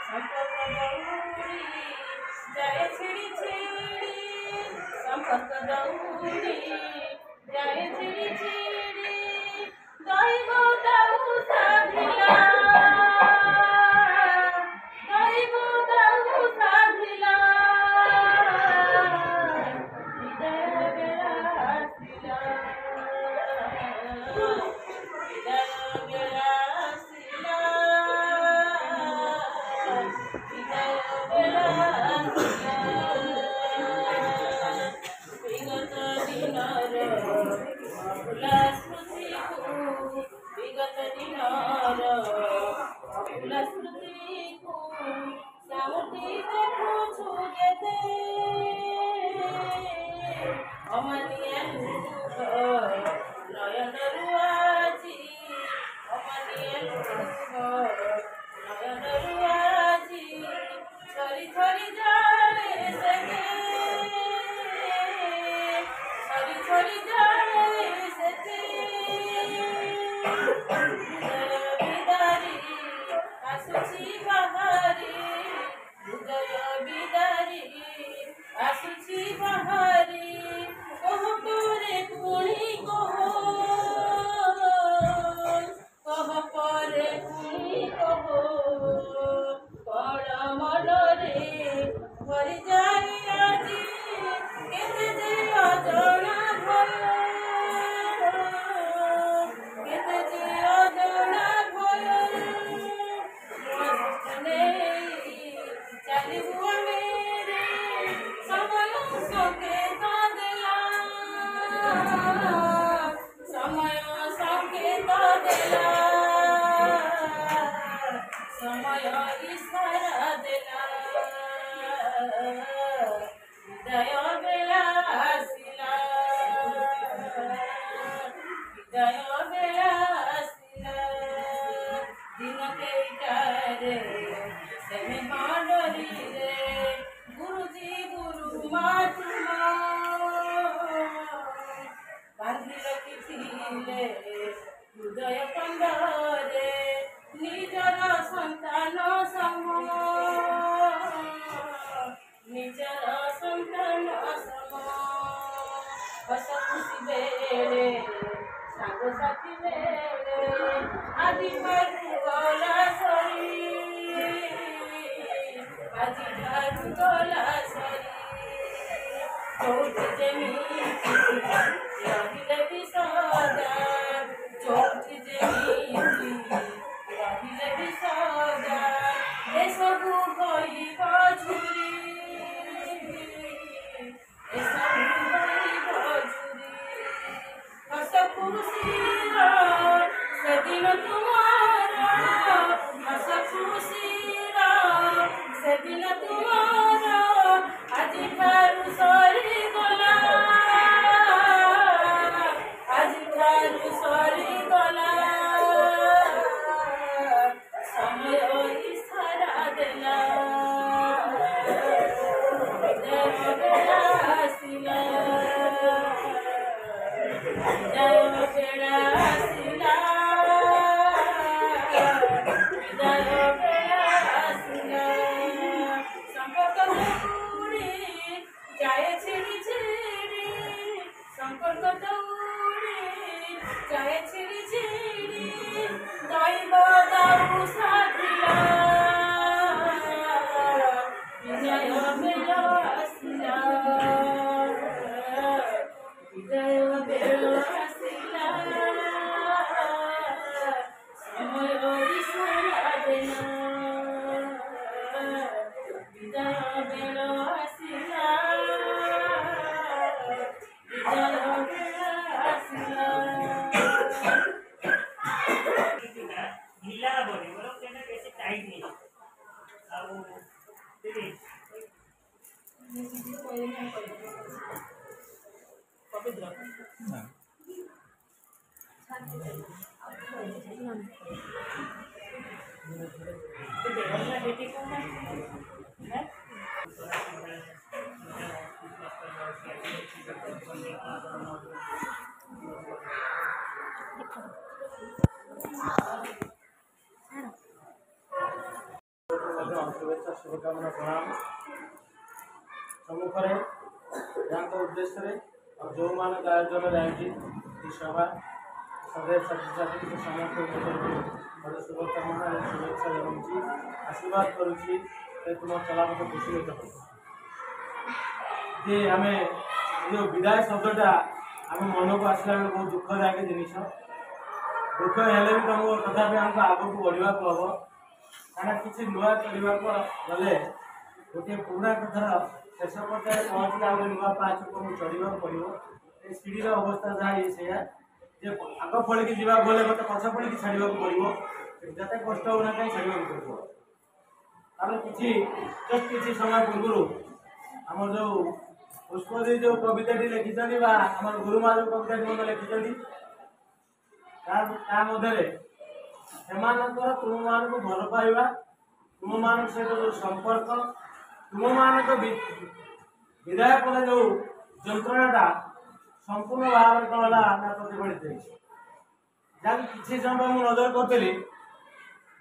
संपर्क दौड़ी जाए छिड़ी छिड़ी संपर्क दौड़ी जाए छिड़ी छिड़ी दैव दाऊ साधिला दैव दाऊ साधिला हृदय बेला आसिला हृदय बेला आसिला हृदय बेला आसिला विगत दिनर अभुला स्मृतिको विगत दिनर अभुला स्मृतिको साउंडी देखुछु जेते अमानिया लुभ नयनरु आजी अमानिया लुभ नयनरु आजी छरी छरी जाने सके छरी छरी जाने सके हृदय बिदारी आसुची बाहारी हृदय बिदारी आसुची बाहारी कह परे पुणी कह परे पुणी कह कण मनरे भरी जाए आजी केते जे अजଣା भय केते जे अजଣା भय मने चालिबु मेरे समय संकेत देला समय संकेत देला समय इशारा देला हृदय बेला आसिला हृदय बेला आसिला दिन केइटारे सेमे बांडरी रे गुरुजी गुरु मातुमा बांधी रखिथिले हृदय कंदरे निजर संतान सम निजर संतान सम हस खुशी बेले सांग साथी बेले आदि ठारू गला सरी आदि ठारू गला सरी चौथी जेमिति रहिले भी सदा चौथी जेमिति रहिले भी सदा ए सबु गई बझुरी ए सबु गई बझुरी हस खुशीर सेदिन तुम्हारा हस खुशीर सेदिन तुम्हारा आजि ठारू सरी गला आजि ठारू सरी गला समय इशारा देला हृदय बेला आसिला हृदय बेला आसिला हृदय बेला आसिला संपर्क दौड़ी जाए छिड़ी छिड़ी संपर्क दौड़ी जाए छिड़ी छिड़ी दैव दाऊ साधिला हृदय बेला आसिला हृदय बेला आसिला समय इशारा देला हृदय बेला आसिला हृदय बेला आसिला ढिला बने बोलो केना कैसे टाइट नहीं ଆଉ देखिए पवित्र ना देखिए बेटी कौन है शुभेच्छा शुभकामना प्रणाम सम्मुखें उद्देश्य और जो मान आयोजन आयोजित सभा सदैव छात्र छात्री समस्त शुभकामना शुभेच्छा जनाऊँगी आशीर्वाद करुँची तुम चलापथ खुशी होते आम जो विदाय शब्दटा आम मन को आसला बहुत दुखदायक जिन दुख हेल्ले भी तुमको तथापि आमको आग को बढ़ा हम कहीं किसी नुआ चलने गले गोटे पुराणा कथार शेष पर्याय पहुँचले आगे नुआ पाँच को चढ़ा पड़ो सीढ़ीर अवस्था जहाँ ये से आग फलिकी जावा गले मत पछ फलिकी छाड़ा पड़ो जिते कष्ट होना कहीं छाड़ा पड़ो तार कि जस्ट किसी समय पूर्व आम जो पुष्पदी जो कविताटी लिखिं आम गुरुमा जो कविताटी मैं लिखिं तुम मान को भल पाइबा तुम मान सहित जो संपर्क तुम मान विदाय पर जो जंत्रणाटा संपूर्ण भाव में कौन है प्रतिफलित जहाँ किसी समय मुझे नजर करी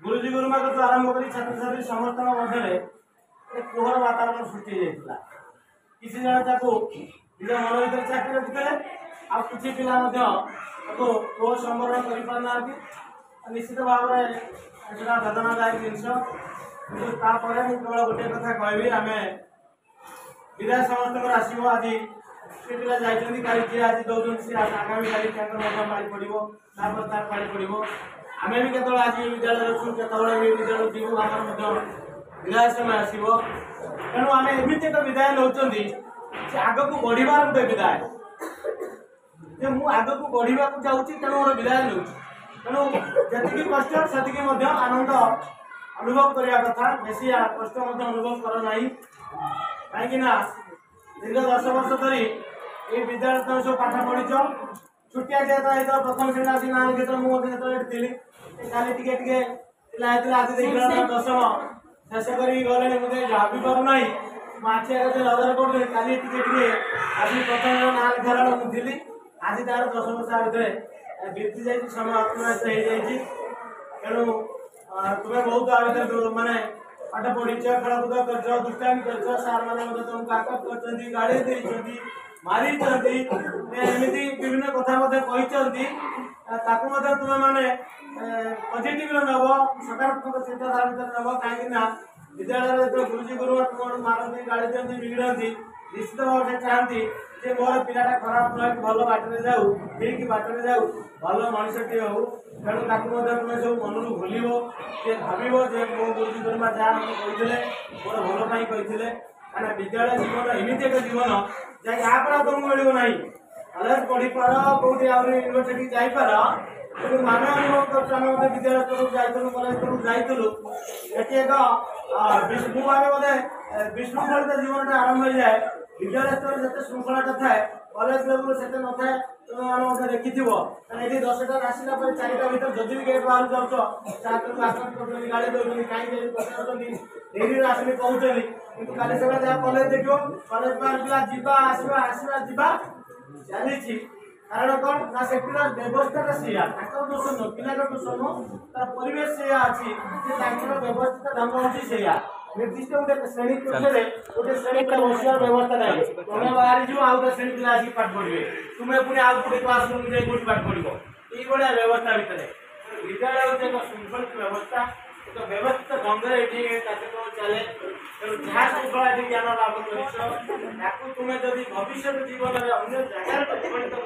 गुरुजी गुरुमा को आरंभ कर छात्र छात्री समस्त मध्य कोहर वातावरण सृष्टि होता किसी जन निज मन भर चाकरी रखते आ कि पिला को संवरण कर निश्चित भाव में वेदनादायक जिनस केवल गोटे कथा कहबी आम विदाय समस्त आसो आज से पिला जाइए जी आज दौरान सी आगामी काली पारी पड़ो तार पारी पड़ो आम भी केत आज विद्यालय अच्छु केतवे विद्यालय जीवु आम विदाय समय आसो तेणु आम एमती एक विदाय नौ आग को बढ़ार गोटे विदाय मुझे आग को बढ़ा चाहूँगी तेणु गोटे विदाय नौ तेणु जी कष्ट से आनंद अनुभव करने कथा बेसी कष्ट अनुभव करना कहीं दीर्घ 10 वर्ष धरी ये विद्यालय तुम सब पाठ पढ़ीच छुट्टिया जेहतर प्रथम श्रेणी आसी ना लिखे मुझे थी खाली टे आज देखा 10वीं शेष कर गले मुझे भाभी पारना आखि आगे नजर कर खाली टे आज प्रथम ना लिखा मुझे आज तार 10 वर्ष भितर बीती जा समय अतिबाहित हो तेणु तुम्हें बहुत मानने पाठ पढ़ीच खेलकूद कर दुष्टामी कर सार मैंने तुमको आकट कर गाड़ी देती मारी एमती विभिन्न कथा कहते तुम्हें मैंने पजिटिव नब सकारात्मक चिंताधारा भर नब कहीं विद्यालय जो गुरुजी गुरुमा तुम मारती गाड़ी दिखती बिगड़ती निश्चित भाव से चाहती जे मोर पिलाटा खराब न भल बाटर जाऊ ठीक बाटर जाऊ भल मनुष्यटी हो तेणु तुम्हें सब मन भूल भाव मो गुरुजी गुरुमा जहाँ कहते मोर भल कहते कहीं विद्यालय जीवन एमती एक जीवन जहाँ यहाँ तुमको मिलू ना कलेज पढ़ी पार कौटी यूनिवर्सिटी जापार कि मान अनुभव कर विद्यालय तरफ जाइलु कलेज तरफ जाइलु ये एक मुझे विशृंखलित जीवन आरंभ हो जाए विद्यालय स्तर जिते श्रृंखला थाए कलेज लेवल से न थाए तुम देखी ये 10टा आसला 4टा भर जदि भी गेट बाहर जाऊँ छात्र आकट कर गाड़ी दौरान कहीं पचार डेरी आसली कहते कि काली से जहाँ कलेज देख कलेज पिला जावा आसवा आसवा जावा चली कारण कौन ना से व्यवस्था से दोष नुह पिला दोष नुह तार परिवेश से अच्छी व्यवस्थित ढंग अच्छी से निर्दिष्ट गोटे श्रेणी पक्षे गोटे श्रेणी बसार व्यवस्था ना तुम्हें बाहरी जो आउ श्रेणी पिला आसिक पाठ पढ़े तुम्हें पुणी आउ गोटे क्लासरूम जाए गोटे पाठ पढ़ो ये व्यवस्था भितर विद्यालय हूँ एक श्रृंखलित व्यवस्था एक व्यवस्थित ढंग ये कार्यक्रम चले तेणु जहाँ श्रृंखला ज्ञान लाभ कर तुम्हें जब भविष्य जीवन में अन्य जगार प्रतिफलित कर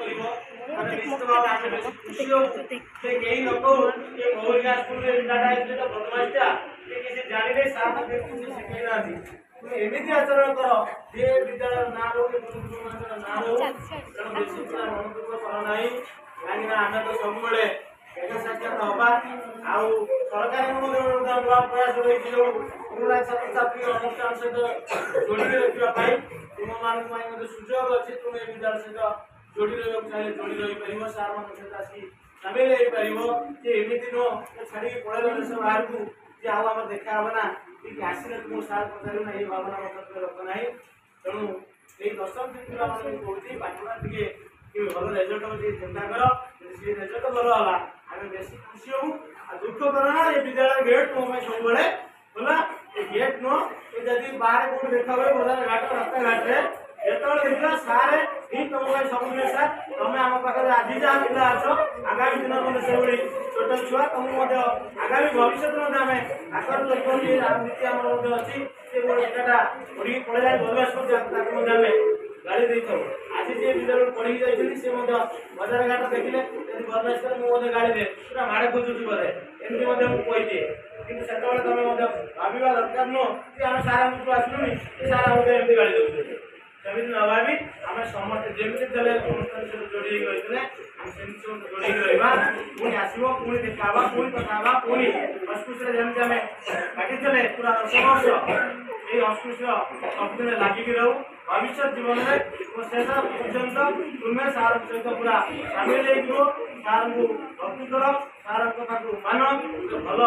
निश्चित भाव आम बेस खुशी हो कहीं न कहे मौलिका स्कूल बदमाशा किसी जाने साथ शिखे ना एमती आचरण कर जे विद्यालय ना रो ना रो तेणु बेस मन दुख करना कहीं आम तो सब एक साक्षात हवा आउ सरकार नुआ प्रयास पुराणा छात्र छात्री अनुष्ठान सहित जोड़ी रखापी तुम मान सुजोग अच्छे तुम विद्यालय सहित जोड़ी रहा चाहिए जोड़ी रही सार मान सहित आसी सामिल हो पार एमती नुह छाड़ी पड़े सब बाहर को आम देखा हे ना कि आसने तुम सार पचारू ना ये भावना मतलब रखना तेणु ये 10वीं पिला कहती पाठपढ़ा टे भल रेजल्ट हो चिंता कर से रेजल्ट भल है आम बेस खुशी हूँ दुख करना ये विद्यालय गेट तुम सब बोला ये गेट नो ये जदी बाहर को देखा हुए बजार घाट रास्ता घाट रे जेतବେଳେ ଦେଖିଲା ସାରେ ହିଁ ତମ ପାଇଁ ସବୁ ଜିନିଷ ସାର୍ ତମେ ଆମ ପାଖରେ ଆଜି ଯାହା ପିଲା ଅଛ ଆଗାମୀ ଦିନ ମଧ୍ୟ ସେଭଳି ଛୋଟ ଛୁଆ ତମକୁ ମଧ୍ୟ ଆଗାମୀ ଭବିଷ୍ୟତରେ ମଧ୍ୟ ଆମେ ଆକର୍ଷଣ କରିପାରୁଛୁ ଏ ରାଜନୀତି ଆମର ମଧ୍ୟ ଅଛି ସେ ଗୋଟେ ପିଲାଟା ପଢ଼ିକି ପଳେଇଲାଣି ବଦମାସ କରୁଛି ତାକୁ ମଧ୍ୟ ଆମେ ଗାଳି ଦେଇଥାଉ ଆଜି ଯିଏ ବିଦ୍ୟାଳୟରୁ ପଢ଼ିକି ଯାଇଛନ୍ତି ସେ ମଧ୍ୟ ବଜାର ଘାଟ ଦେଖିଲେ ଯଦି ବଦମାସ କରେ ମୁଁ ମଧ୍ୟ ଗାଳି ଦିଏ ପୁରା ମାଡ଼ ଖୋଜୁଛି ବୋଧେ ଏମିତି ମଧ୍ୟ ମୁଁ କହିଦିଏ କିନ୍ତୁ ସେତେବେଳେ ତମେ ମଧ୍ୟ ଭାବିବା ଦରକାର ନୁହଁ କି ଆମେ ସାରଙ୍କୁ ଆସିଲୁନି ସାରା ମଧ୍ୟ ଏମିତି ଗାଳି ଦେଉଛନ୍ତି ସେମିତି ନ ଭାବି ଆମେ ସମସ୍ତେ ଯେମିତି ଦେଲେ ଅନୁଷ୍ଠାନ ସହିତ ଯୋଡ଼ି ହେଇକି ରହିଥିଲେ ଆମେ ସେମିତି ସବୁ ଯୋଡ଼ି ହେଇକି ରହିବା ପୁଣି ଆସିବ ପୁଣି ଦେଖା ହେବା ପୁଣି କଥା ହେବା ପୁଣି ହସ୍ପିଟାଲରେ ଯେମିତି ଆମେ କାଟିଥିଲେ ପୁରା 10 ବର୍ଷ এই হস্পিটাল সবদিনে লাগিকি রহু ভবিষ্যৎ জীবনে শেষ পর্যন্ত তুমি সার সহিত পুরা সামিল হয়েছিল সারଙ୍କୁ ভক্তি কর সার কথাକୁ ମାନ ଭଲ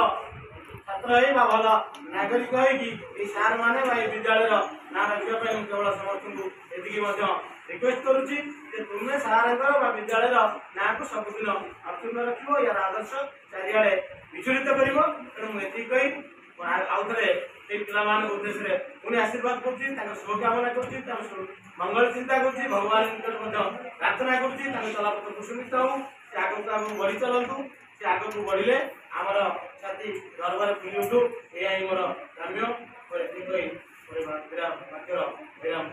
ছাত্র হই বা ଭଲ নাগরিক হইকি এই সার মানে বা এই বিদ্যালয়ର ନାଁ ରଖିବା ପାଇଁ ମୁଁ କେବଳ ସମସ୍ତଙ୍କୁ ଏତିକି ମଧ୍ୟ ରିକ୍ୱେଷ୍ଟ କରୁଛି ଯେ ତୁମେ ସାରଙ୍କର ବା ବିଦ୍ୟାଳୟର ନାଁକୁ ସବୁଦିନ ଅକ୍ଷୁଣ୍ଣ ରଖିବ ୟାର ଆଦର୍ଶ ଚାରିଆଡ଼େ ବିଚଳିତ କରିବ ତେଣୁ ମୁଁ ଏତିକି କହି ଆଉ ଥରେ এই ପିଲାମାନଙ୍କ ଉଦ୍ଦେଶ୍ୟରେ ପୁଣି ଆଶୀର୍ବାଦ କରୁଛି ତାଙ୍କ ଶୁଭକାମନା କରୁଛି ତାଙ୍କ ମଙ୍ଗଳ ଚିନ୍ତା କରୁଛି ଭଗବାନଙ୍କ ମଧ୍ୟ ପ୍ରାର୍ଥନା କରୁଛି ତାଙ୍କ ଚଲାପଥ କୁସୁମିତ ହଉ ସେ ଆଗକୁ ବଢି ଚାଲନ୍ତୁ ସେ ଆଗକୁ ବଢିଲେ ଆମର ଛାତି ଗର୍ବରେ ଫୁଲି ଉଠୁ ଏହା ହିଁ ମୋର କାମ୍ୟ ବିରାମ ବାକ୍ୟର ବିରାମ